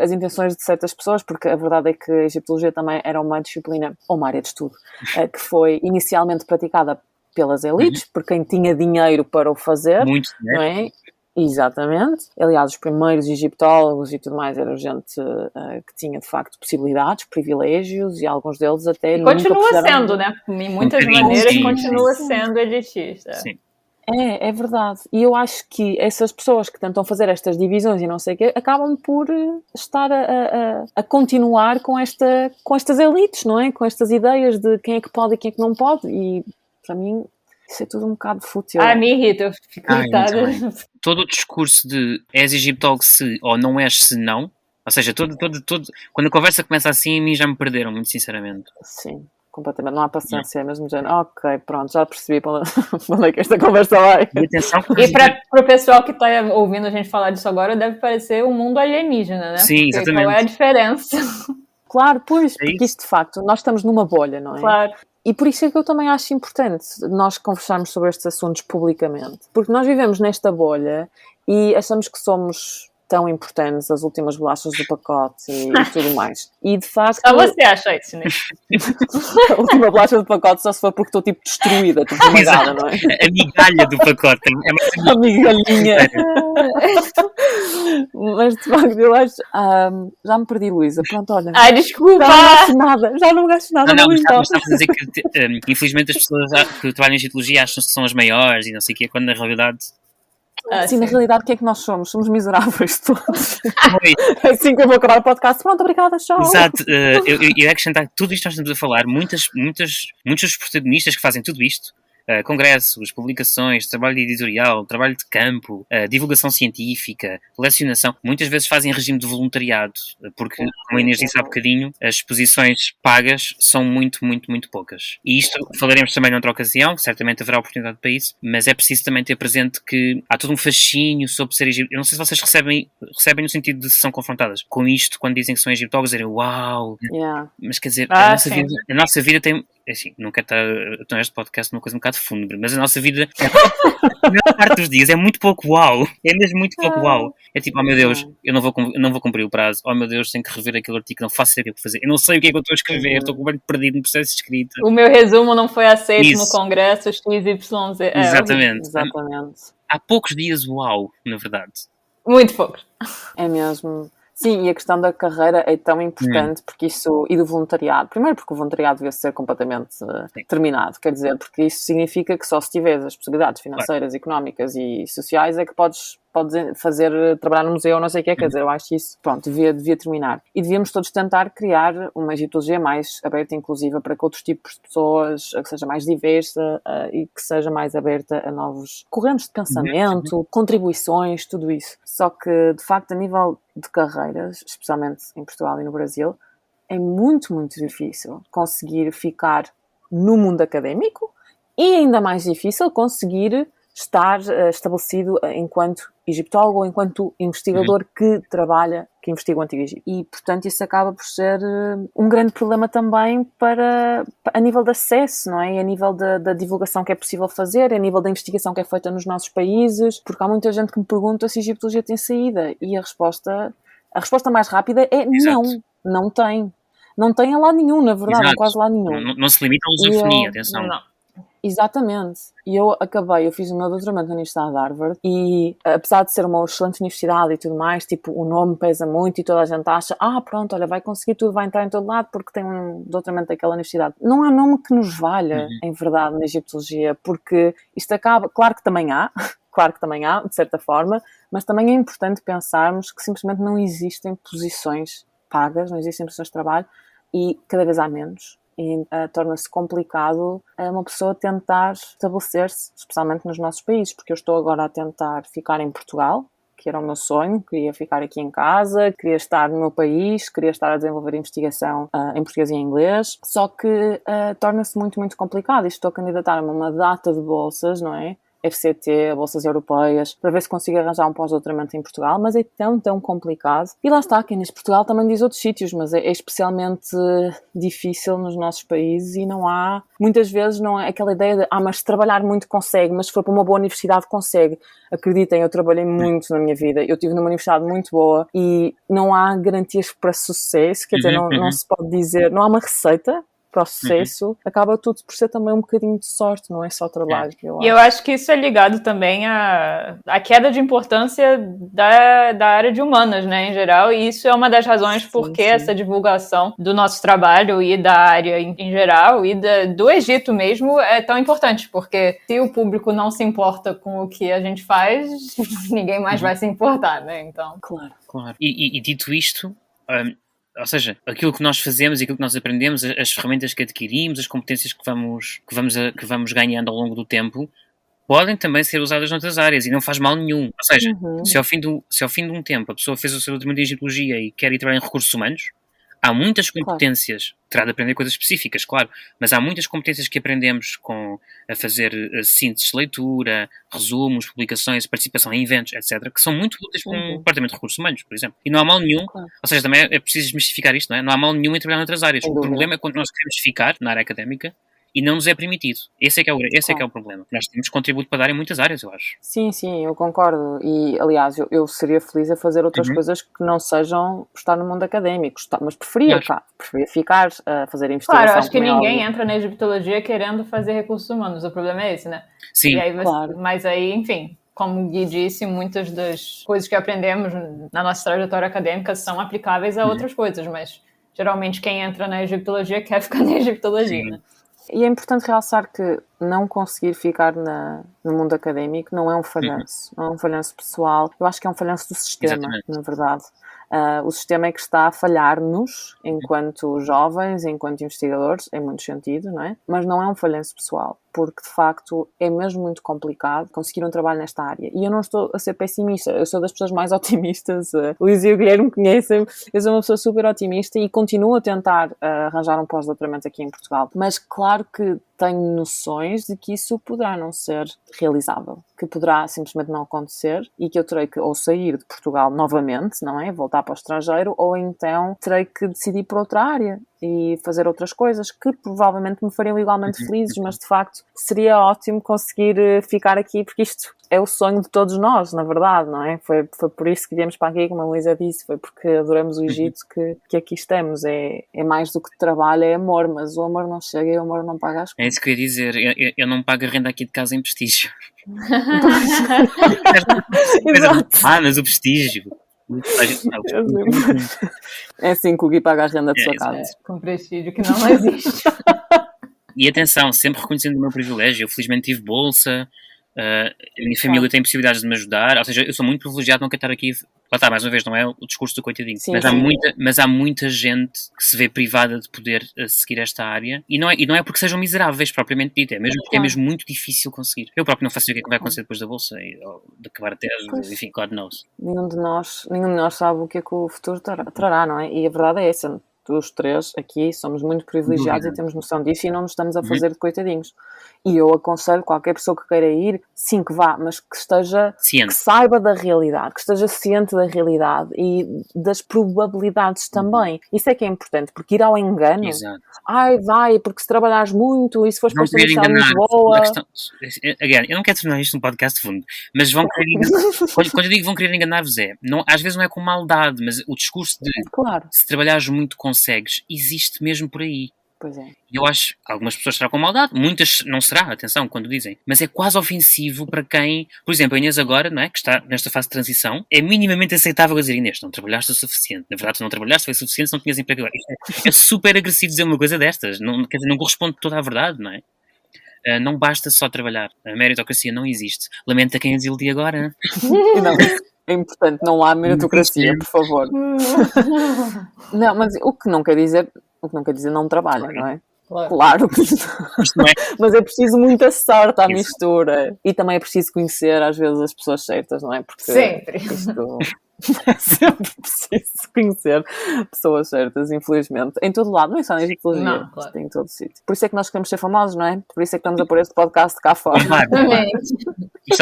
as intenções de certas pessoas, porque a verdade é que a egiptologia também era uma disciplina, ou uma área de estudo, que foi inicialmente praticada pelas elites, por quem tinha dinheiro para o fazer, muito, né? Não é? Exatamente. Aliás, os primeiros egiptólogos e tudo mais eram gente que tinha, de facto, possibilidades, privilégios, e alguns deles até nunca continua sendo, né? Em muitas maneiras, continua sendo elitista. Sim. É verdade. E eu acho que essas pessoas que tentam fazer estas divisões e não sei o quê, acabam por estar a continuar com estas elites, não é? Com estas ideias de quem é que pode e quem é que não pode. E, para mim... Isso é tudo um bocado fútil. Me irrita, eu fico irritada. Todo o discurso de és egiptólogo se ou não és se não, ou seja, todo, quando a conversa começa assim, a mim já me perderam, muito sinceramente. Sim, completamente. Não há paciência, é mesmo género. Ok, pronto, já percebi para onde é que esta conversa vai. E para o pessoal que está ouvindo a gente falar disso agora, deve parecer um mundo alienígena, né? Sim, porque exatamente. qual é a diferença? Claro, pois, porque isto de facto, nós estamos numa bolha, não é? Claro. E por isso é que eu também acho importante nós conversarmos sobre estes assuntos publicamente. Porque nós vivemos nesta bolha e achamos que somos tão importantes, as últimas bolachas do pacote e tudo mais. E de facto... Só você acha isso, né? A última bolacha do pacote só se for porque estou tipo destruída, tipo esmagada, não é? A migalha do pacote. A migalhinha. Mas de facto eu acho... já me perdi, Luísa. Pronto, olha. Ai, desculpa! Já não gasto nada. Não, mas estavas a dizer que infelizmente as pessoas que trabalham em egiptologia acham que são as maiores e não sei o quê, quando na realidade... Sim, na realidade, o que é que nós somos? Somos miseráveis todos. É assim que eu vou acabar o podcast. Pronto, obrigada, tchau. Exato. Eu ia acrescentar tudo isto que nós estamos a falar. Muitos dos protagonistas que fazem tudo isto, congressos, publicações, trabalho editorial, trabalho de campo, divulgação científica, lecionação, muitas vezes fazem regime de voluntariado, porque, como a Inês disse há bocadinho, as exposições pagas são muito, muito, muito poucas. E isto falaremos também noutra ocasião, certamente haverá oportunidade para isso, mas é preciso também ter presente que há todo um fascínio sobre ser egiptólogo. Eu não sei se vocês recebem no sentido de se são confrontadas com isto quando dizem que são egiptólogos, dizem uau, mas quer dizer, a nossa vida tem... Assim, não quero estar neste podcast numa coisa um bocado fúnebre, mas a nossa vida, a maior parte dos dias, é muito pouco uau. É mesmo muito pouco uau. É tipo, oh meu Deus, eu não vou cumprir o prazo. Oh meu Deus, tenho que rever aquele artigo, não faço ideia o que fazer. Eu não sei o que é que eu estou a escrever, estou completamente perdido no processo de escrita. O meu resumo não foi aceito no congresso XYZ. Exatamente. Exatamente. Há poucos dias uau, na verdade. Muito poucos. É mesmo. Sim, e a questão da carreira é tão importante porque isso, e do voluntariado. Primeiro porque o voluntariado devia ser completamente terminado, quer dizer, porque isso significa que só se tiveres as possibilidades financeiras, económicas e sociais é que podes trabalhar no museu, não sei o que é, quer dizer, eu acho que isso, pronto, devia terminar. E devíamos todos tentar criar uma egiptologia mais aberta e inclusiva para que outros tipos de pessoas, que seja mais diversa e que seja mais aberta a novos correntes de pensamento, contribuições, tudo isso. Só que, de facto, a nível de carreiras, especialmente em Portugal e no Brasil, é muito, muito difícil conseguir ficar no mundo académico e ainda mais difícil conseguir estar estabelecido enquanto egiptólogo ou enquanto investigador que investiga o Antigo Egito. E, portanto, isso acaba por ser um grande problema também a nível de acesso, não é? E a nível da divulgação que é possível fazer, a nível da investigação que é feita nos nossos países, porque há muita gente que me pergunta se a egiptologia tem saída, e a resposta mais rápida é não tem. Não tem a lado nenhum, na verdade, não quase lado nenhum. Não se limita à lusofonia, atenção. Não. Exatamente. E eu fiz o meu doutoramento na Universidade de Harvard e, apesar de ser uma excelente universidade e tudo mais, tipo, o nome pesa muito e toda a gente acha, pronto, olha, vai conseguir tudo, vai entrar em todo lado porque tem um doutoramento daquela universidade. Não há nome que nos valha, em verdade, na egiptologia, porque isto acaba, claro que também há, de certa forma, mas também é importante pensarmos que simplesmente não existem posições pagas, não existem posições de trabalho e cada vez há menos. E torna-se complicado uma pessoa tentar estabelecer-se, especialmente nos nossos países, porque eu estou agora a tentar ficar em Portugal, que era o meu sonho, queria ficar aqui em casa, queria estar no meu país, queria estar a desenvolver investigação em português e em inglês, só que torna-se muito, muito complicado e estou a candidatar-me a uma data de bolsas, não é? FCT, bolsas europeias, para ver se consigo arranjar um pós-doutoramento em Portugal, mas é tão, tão complicado. E lá está, quem diz Portugal também diz outros sítios, mas é especialmente difícil nos nossos países e não há, muitas vezes não é aquela ideia de, mas se trabalhar muito consegue, mas se for para uma boa universidade consegue. Acreditem, eu trabalhei muito na minha vida, eu estive numa universidade muito boa e não há garantias para sucesso, quer dizer, não se pode dizer, não há uma receita para o sucesso, acaba tudo por ser também um bocadinho de sorte, não é só trabalho. Eu acho que isso é ligado também à queda de importância da área de humanas, né, em geral, e isso é uma das razões porque essa divulgação do nosso trabalho e da área em geral, e do Egito mesmo, é tão importante, porque se o público não se importa com o que a gente faz, ninguém mais vai se importar, né, então... Claro. E dito isto... ou seja, aquilo que nós fazemos e aquilo que nós aprendemos, as ferramentas que adquirimos, as competências que vamos ganhando ao longo do tempo, podem também ser usadas noutras áreas e não faz mal nenhum. Ou seja, se ao fim de um tempo a pessoa fez o seu doutoramento em Egiptologia e quer ir trabalhar em recursos humanos, há muitas competências, terá de aprender coisas específicas, claro, mas há muitas competências que aprendemos a fazer sínteses de leitura, resumos, publicações, participação em eventos, etc., que são muito úteis para um departamento de recursos humanos, por exemplo. E não há mal nenhum, ou seja, também é preciso desmistificar isto, não é? Não há mal nenhum em trabalhar noutras áreas. O problema é quando nós queremos ficar na área académica e não nos é permitido. Esse é que é o problema. Nós temos contributo para dar em muitas áreas, eu acho. Sim, eu concordo. E, aliás, eu seria feliz a fazer outras coisas que não sejam estar no mundo académico. Mas preferia ficar a fazer investigação. Claro, acho que ninguém entra na egiptologia querendo fazer recursos humanos. O problema é esse, né? Sim. E aí mas aí, enfim... Como o Gui disse, muitas das coisas que aprendemos na nossa trajetória acadêmica são aplicáveis a outras coisas, mas geralmente quem entra na egiptologia quer ficar na egiptologia, né? E é importante realçar que não conseguir ficar no mundo académico não é um falhanço, não é um falhanço pessoal. Eu acho que é um falhanço do sistema, na verdade. O sistema é que está a falhar-nos enquanto jovens, enquanto investigadores, em muitos sentidos, não é? Mas não é um falhanço pessoal, porque de facto é mesmo muito complicado conseguir um trabalho nesta área. E eu não estou a ser pessimista, eu sou das pessoas mais otimistas. O Luís e o Guilherme me conhecem, eu sou uma pessoa super otimista e continuo a tentar arranjar um pós-doutoramento aqui em Portugal. Mas claro que tenho noções de que isso poderá não ser realizável, que poderá simplesmente não acontecer e que eu terei que ou sair de Portugal novamente, não é? Voltar para o estrangeiro, ou então terei que decidir por outra área e fazer outras coisas que provavelmente me fariam igualmente felizes, mas de facto seria ótimo conseguir ficar aqui, porque isto é o sonho de todos nós, na verdade, não é? Foi por isso que viemos para aqui, como a Luísa disse, foi porque adoramos o Egito que aqui estamos. É mais do que trabalho, é amor, mas o amor não chega e o amor não paga as contas. É isso que eu ia dizer, eu não pago a renda aqui de casa em prestígio. Exato. Mas o prestígio, É assim que o Gui paga a renda de sua casa. Com prestígio que não existe. E atenção, sempre reconhecendo o meu privilégio. Eu felizmente tive bolsa, a minha família tem possibilidades de me ajudar. Ou seja, eu sou muito privilegiado, não quero estar aqui... Lá está, mais uma vez, não é o discurso do coitadinho. Sim, mas há muita gente que se vê privada de poder seguir esta área. E não é porque sejam miseráveis, propriamente dito. É mesmo porque é mesmo muito difícil conseguir. Eu próprio não faço ideia o que é que vai acontecer depois da bolsa, ou de acabar a tese, enfim, God knows. Nenhum de nós sabe o que é que o futuro trará, não é? E a verdade é essa. Os três aqui somos muito privilegiados e temos noção disso e não nos estamos a fazer de coitadinhos. E eu aconselho qualquer pessoa que queira ir, sim, que vá, mas que esteja ciente, que saiba da realidade, que esteja ciente da realidade e das probabilidades também. Isso é que é importante, porque ir ao engano, vai, porque se trabalhares muito e se fores para esta missão muito boa... Eu não quero tornar isto um podcast de fundo, mas vão querer quando eu digo vão querer enganar-vos às vezes não é com maldade, mas o discurso de se trabalhares muito consegues, existe mesmo por aí. Pois é. E eu acho que algumas pessoas será com maldade, muitas não será, atenção, quando dizem. Mas é quase ofensivo para quem... Por exemplo, a Inês agora, não é, que está nesta fase de transição, é minimamente aceitável dizer, Inês, não trabalhaste o suficiente. Na verdade, tu não trabalhaste, foi o suficiente se não tinhas emprego. É super agressivo dizer uma coisa destas. Não, quer dizer, não corresponde toda à verdade, não é? Não basta só trabalhar. A meritocracia não existe. Lamento a quem a desiludi agora. Não, é importante, não há meritocracia, por favor. Não, mas o que não quer dizer não trabalha, não é? Claro que não. Mas é preciso muita sorte à mistura. E também é preciso conhecer, às vezes, as pessoas certas, não é? Porque sempre. É sempre preciso conhecer pessoas certas, infelizmente. Em todo lado, não é só na egiptologia. Não, claro. Tem em todo sítio. Por isso é que nós queremos ser famosos, não é? Por isso é que estamos a pôr este podcast cá fora. Claro. Isto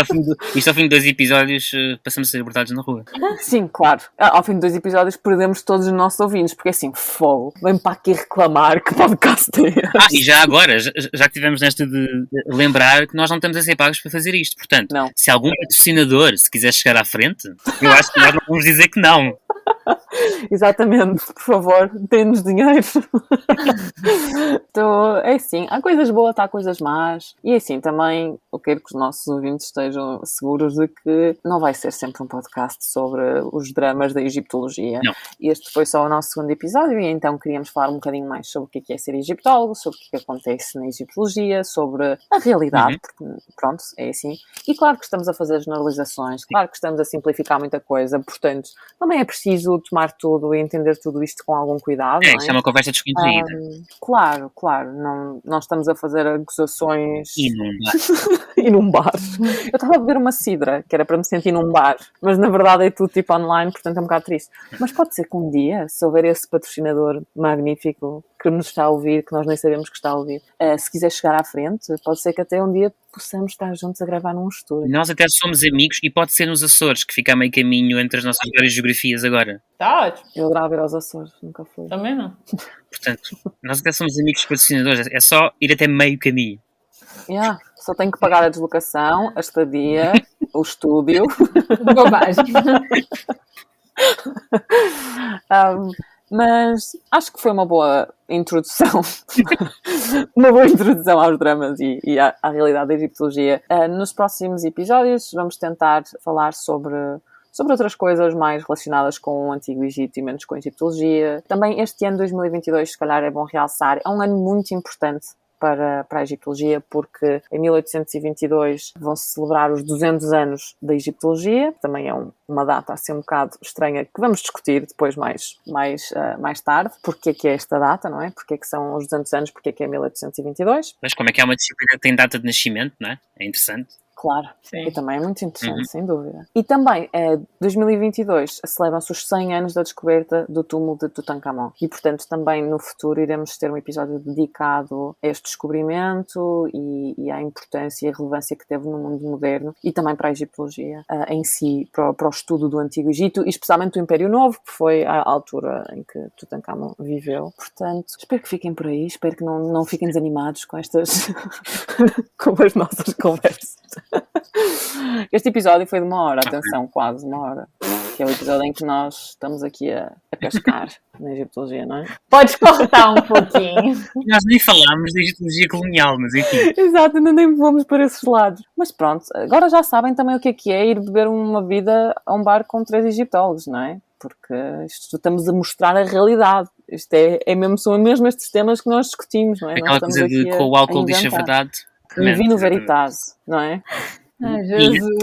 ao fim de 2 episódios passamos a ser abordados na rua. Sim, claro. Ao fim de 2 episódios perdemos todos os nossos ouvintes, porque assim, fogo. Vem para aqui reclamar que podcast é este. E já agora, já que tivemos nesta de lembrar que nós não estamos a ser pagos para fazer isto. Portanto, se algum patrocinador se quiser chegar à frente, eu acho que nós não vamos dizer que não. Exatamente, por favor, dê-nos dinheiro. Então, é assim, há coisas boas, há coisas más. E assim, também eu quero que os nossos ouvintes estejam seguros de que não vai ser sempre um podcast sobre os dramas da egiptologia. Não. Este foi só o nosso segundo episódio e então queríamos falar um bocadinho mais sobre o que é ser egiptólogo, sobre o que acontece na egiptologia, sobre a realidade, porque pronto, é assim. E claro que estamos a fazer generalizações, claro que estamos a simplificar muita coisa, portanto, também é preciso tomar tudo e entender tudo isto com algum cuidado. Não é? Isto é uma conversa descontraída. Claro. Não estamos a fazer acusações... E num bar. Eu estava a beber uma cidra, que era para me sentir num bar, mas na verdade é tudo tipo online, portanto é um bocado triste. Mas pode ser que um dia, se houver esse patrocinador magnífico que nos está a ouvir, que nós nem sabemos que está a ouvir, se quiser chegar à frente, pode ser que até um dia possamos estar juntos a gravar num estúdio. Nós até somos amigos e pode ser nos Açores, que fica a meio caminho entre as nossas várias geografias agora. Está ótimo. Eu adorava ir aos Açores, nunca fui. Também não. Portanto, nós até somos amigos patrocinadores, é só ir até meio caminho. Só tenho que pagar a deslocação, a estadia, o estúdio. Bobagem. Mas acho que foi uma boa introdução. Uma boa introdução aos dramas e à realidade da egiptologia. Nos próximos episódios vamos tentar falar sobre outras coisas mais relacionadas com o Antigo Egito e menos com a egiptologia. Também este ano 2022, se calhar é bom realçar, é um ano muito importante para a egiptologia, porque em 1822 vão-se celebrar os 200 anos da egiptologia. Também é uma data assim um bocado estranha, que vamos discutir depois mais tarde. Porquê que é esta data, não é? Porquê que são os 200 anos, porquê que é 1822. Mas como é que é uma disciplina que tem data de nascimento, não é? É interessante. Claro, e também é muito interessante, sem dúvida. E também, 2022, celebram-se os 100 anos da descoberta do túmulo de Tutankhamon. E, portanto, também no futuro iremos ter um episódio dedicado a este descobrimento e à importância e a relevância que teve no mundo moderno e também para a egiptologia em si, para o estudo do Antigo Egito e especialmente do Império Novo, que foi a altura em que Tutankhamon viveu. Portanto, espero que fiquem por aí, espero que não fiquem desanimados com estas com as nossas conversas. Este episódio foi de 1 hora, atenção, quase 1 hora. que é o episódio em que nós estamos aqui a pescar na egiptologia, não é? Podes cortar um pouquinho. Nós nem falámos da egiptologia colonial, mas enfim. Exato, ainda nem vamos para esses lados. Mas pronto, agora já sabem também o que é ir beber uma vida a um bar com 3 egiptólogos, não é? Porque estamos a mostrar a realidade. Isto são mesmo estes temas que nós discutimos, não é? Aquela coisa de com o álcool diz a verdade. E vino veritas, não é? Ai, Jesus.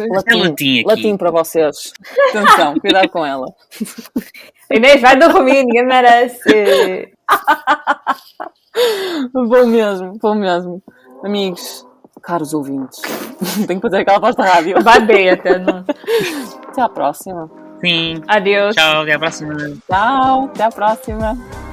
Latim para vocês. Atenção, cuidado com ela. Inês, vai dormir, ninguém merece. Vou mesmo. Amigos, caros ouvintes, tenho que fazer aquela voz da rádio. Badeia até, não. Até à próxima. Sim. Adeus. Tchau, até à próxima. Tchau, até à próxima.